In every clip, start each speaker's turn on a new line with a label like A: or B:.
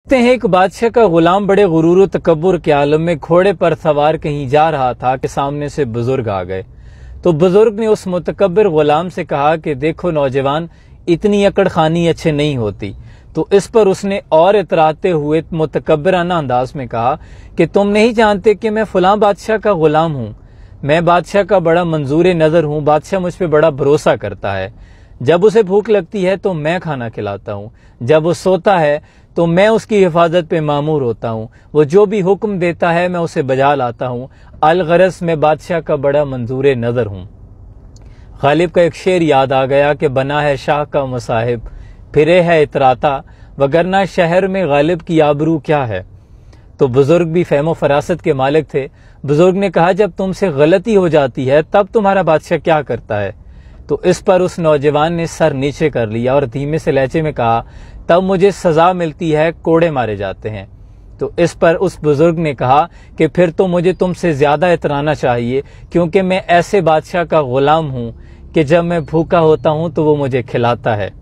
A: हैं एक बादशाह का गुलाम बड़े गुरूर व तकब्बुर के आलम में घोड़े पर सवार कहीं जा रहा था कि सामने से बुजुर्ग आ गए। तो बुजुर्ग ने उस मुतकब्बिर गुलाम से कहा कि देखो नौजवान, इतनी अकड़ खानी अच्छे नहीं होती। तो इस पर उसने और इतराते हुए मुतकब्बिराना अंदाज में कहा कि तुम नहीं जानते कि मैं फलां बादशाह का गुलाम हूँ। मैं बादशाह का बड़ा मंजूर नजर हूँ। बादशाह मुझ पर बड़ा भरोसा करता है। जब उसे भूख लगती है तो मैं खाना खिलाता हूँ। जब वो सोता है तो मैं उसकी हिफाजत पे मामूर होता हूँ। वो जो भी हुक्म देता है मैं उसे बजा लाता हूँ। अलगरस में बादशाह का बड़ा मंजूर नजर हूँ। गालिब का एक शेर याद आ गया कि बना है शाह का मुसाहिब, फिरे है इतराता, वगरना शहर में गालिब की आबरू क्या है। तो बुजुर्ग भी फहमो फरासत के मालिक थे। बुजुर्ग ने कहा जब तुमसे गलती हो जाती है तब तुम्हारा बादशाह क्या करता है। तो इस पर उस नौजवान ने सर नीचे कर लिया और धीमे से लहजे में कहा तब मुझे सजा मिलती है, कोड़े मारे जाते हैं। तो इस पर उस बुजुर्ग ने कहा कि फिर तो मुझे तुमसे ज्यादा इतराना चाहिए, क्योंकि मैं ऐसे बादशाह का गुलाम हूं कि जब मैं भूखा होता हूं तो वो मुझे खिलाता है,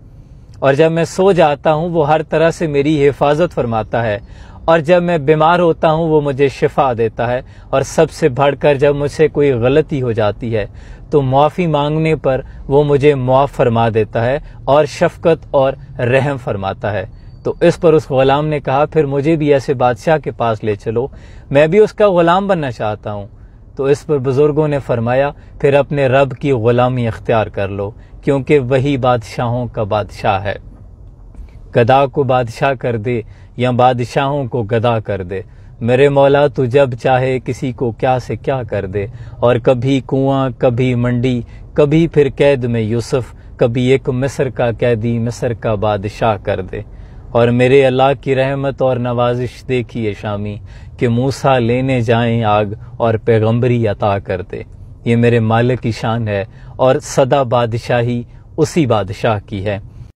A: और जब मैं सो जाता हूं वो हर तरह से मेरी हिफाजत फरमाता है, और जब मैं बीमार होता हूं वो मुझे शिफा देता है, और सबसे बढ़कर जब मुझसे कोई गलती हो जाती है तो माफ़ी मांगने पर वो मुझे मुआफ़ फरमा देता है और शफकत और रहम फरमाता है। तो इस पर उस गुलाम ने कहा फिर मुझे भी ऐसे बादशाह के पास ले चलो, मैं भी उसका गुलाम बनना चाहता हूँ। तो इस पर बुजुर्गों ने फरमाया फिर अपने रब की गुलामी इख्तियार कर लो, क्योंकि वही बादशाहों का बादशाह है। गदा को बादशाह कर दे या बादशाहों को गदा कर दे, मेरे मौला तू जब चाहे किसी को क्या से क्या कर दे। और कभी कुआं, कभी मंडी, कभी फिर कैद में यूसुफ, कभी एक मिस्र का कैदी मिस्र का बादशाह कर दे। और मेरे अल्लाह की रहमत और नवाजिश देखिए शामी कि मूसा लेने जाएं आग और पैगंबरी अता कर दे। ये मेरे मालिक की शान है और सदा बादशाही उसी बादशाह की है।